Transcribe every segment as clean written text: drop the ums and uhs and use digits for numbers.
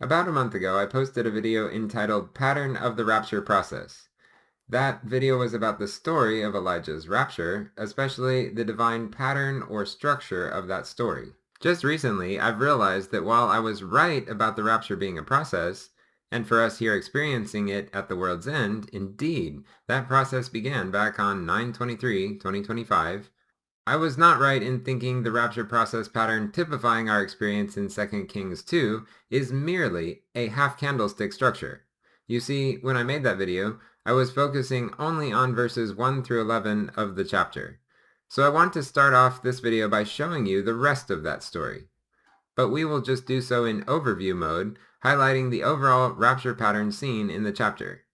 About a month ago, I posted a video entitled Pattern of the Rapture Process. That video was about the story of Elijah's rapture, especially the divine pattern or structure of that story. Just recently, I've realized that while I was right about the rapture being a process, and for us here experiencing it at the world's end, indeed, that process began back on 9/23/2025, I was not right in thinking the rapture process pattern typifying our experience in 2 Kings 2 is merely a half candlestick structure. You see, when I made that video, I was focusing only on verses 1 through 11 of the chapter. So I want to start off this video by showing you the rest of that story. But we will just do so in overview mode, highlighting the overall rapture pattern seen in the chapter.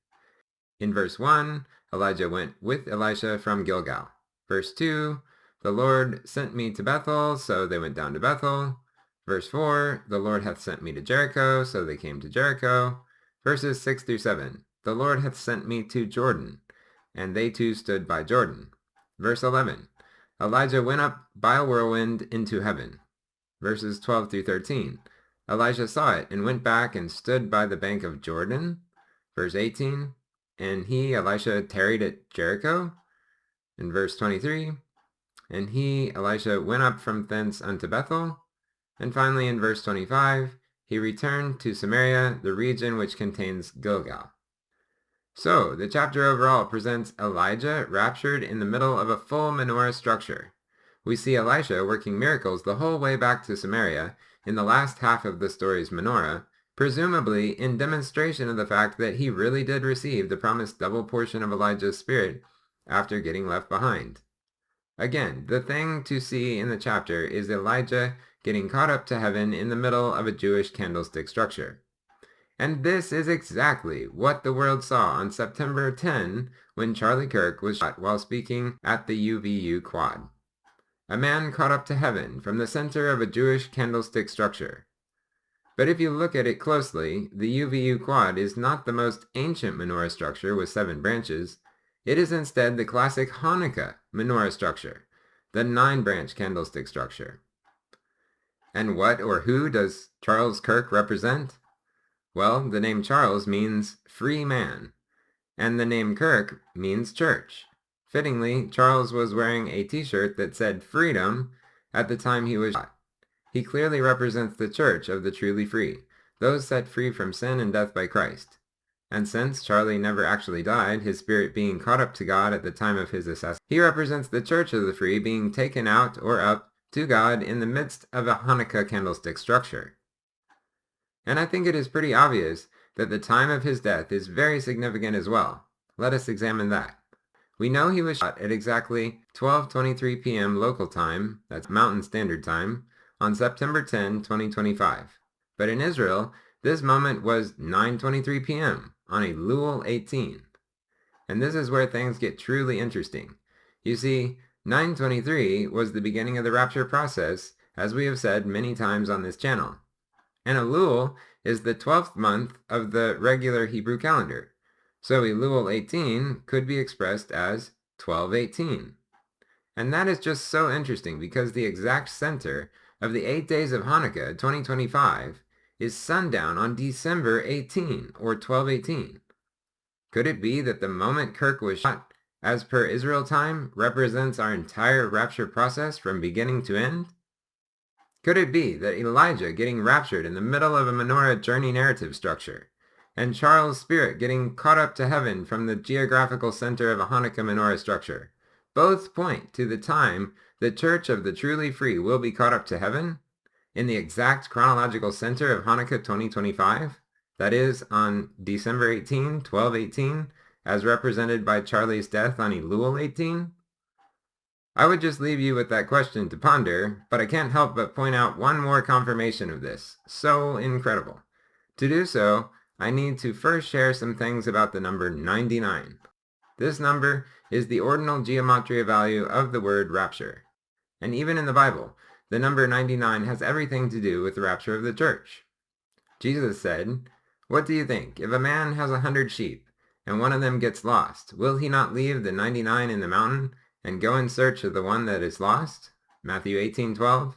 In verse 1, Elijah went with Elisha from Gilgal. Verse 2, the Lord sent me to Bethel, so they went down to Bethel. Verse 4, the Lord hath sent me to Jericho, so they came to Jericho. Verses 6 through 7, the Lord hath sent me to Jordan, and they too stood by Jordan. Verse 11, Elijah went up by a whirlwind into heaven. Verses 12 through 13, Elijah saw it and went back and stood by the bank of Jordan. Verse 18, and he, Elisha, tarried at Jericho. In verse 23, and he, Elisha, went up from thence unto Bethel. And finally in verse 25, he returned to Samaria, the region which contains Gilgal. So, the chapter overall presents Elijah raptured in the middle of a full menorah structure. We see Elisha working miracles the whole way back to Samaria in the last half of the story's menorah, presumably in demonstration of the fact that he really did receive the promised double portion of Elijah's spirit after getting left behind. Again, the thing to see in the chapter is Elijah getting caught up to heaven in the middle of a Jewish candlestick structure. And this is exactly what the world saw on September 10 when Charlie Kirk was shot while speaking at the UVU Quad. A man caught up to heaven from the center of a Jewish candlestick structure. But if you look at it closely, the UVU Quad is not the most ancient menorah structure with 7 branches. It is instead the classic Hanukkah menorah structure, the 9-branch candlestick structure. And what or who does Charles Kirk represent? Well, the name Charles means free man, and the name Kirk means church. Fittingly, Charles was wearing a t-shirt that said freedom at the time he was shot. He clearly represents the church of the truly free, those set free from sin and death by Christ. And since Charlie never actually died, his spirit being caught up to God at the time of his assassination, he represents the church of the free being taken out or up to God in the midst of a Hanukkah candlestick structure. And I think it is pretty obvious that the time of his death is very significant as well. Let us examine that. We know he was shot at exactly 12:23 p.m. local time, that's Mountain Standard Time, on September 10, 2025. But in Israel, this moment was 9:23 p.m. on a Lul 18. And this is where things get truly interesting. You see, 9:23 was the beginning of the rapture process, as we have said many times on this channel. And Elul is the 12th month of the regular Hebrew calendar. So Elul 18 could be expressed as 12:18. And that is just so interesting because the exact center of the 8 days of Hanukkah 2025 is sundown on December 18 or 12:18. Could it be that the moment Kirk was shot, as per Israel time, represents our entire rapture process from beginning to end? Could it be that Elijah getting raptured in the middle of a menorah journey narrative structure, and Charles' spirit getting caught up to heaven from the geographical center of a Hanukkah menorah structure, both point to the time the church of the truly free will be caught up to heaven, in the exact chronological center of Hanukkah 2025, that is, on December 18, 12:18, as represented by Charlie's death on Elul 18? I would just leave you with that question to ponder, but I can't help but point out one more confirmation of this. So incredible. To do so, I need to first share some things about the number 99. This number is the ordinal gematria value of the word rapture. And even in the Bible, the number 99 has everything to do with the rapture of the church. Jesus said, "What do you think? If a man has 100 sheep, and one of them gets lost, will he not leave the 99 in the mountain and go in search of the one that is lost?" Matthew 18:12.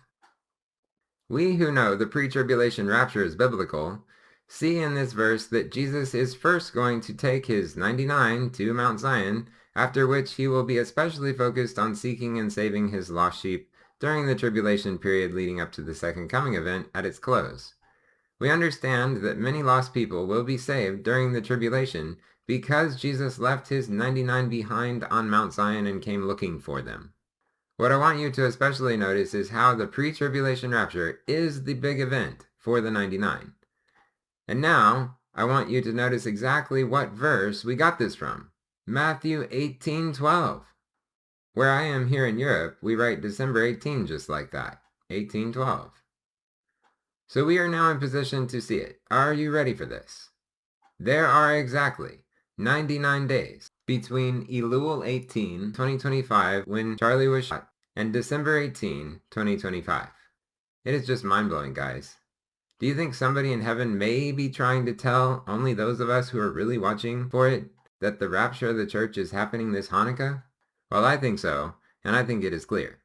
We who know the pre-tribulation rapture is biblical see in this verse that Jesus is first going to take his 99 to Mount Zion, after which he will be especially focused on seeking and saving his lost sheep during the tribulation period leading up to the second coming event at its close. We understand that many lost people will be saved during the tribulation because Jesus left his 99 behind on Mount Zion and came looking for them. What I want you to especially notice is how the pre-tribulation rapture is the big event for the 99. And now, I want you to notice exactly what verse we got this from. Matthew 18:12. Where I am here in Europe, we write December 18 just like that, 18:12. So we are now in position to see it. Are you ready for this? There are exactly 99 days between Elul 18, 2025, when Charlie was shot, and December 18, 2025. It is just mind-blowing, guys. Do you think somebody in heaven may be trying to tell only those of us who are really watching for it that the rapture of the church is happening this Hanukkah? Well, I think so, and I think it is clear.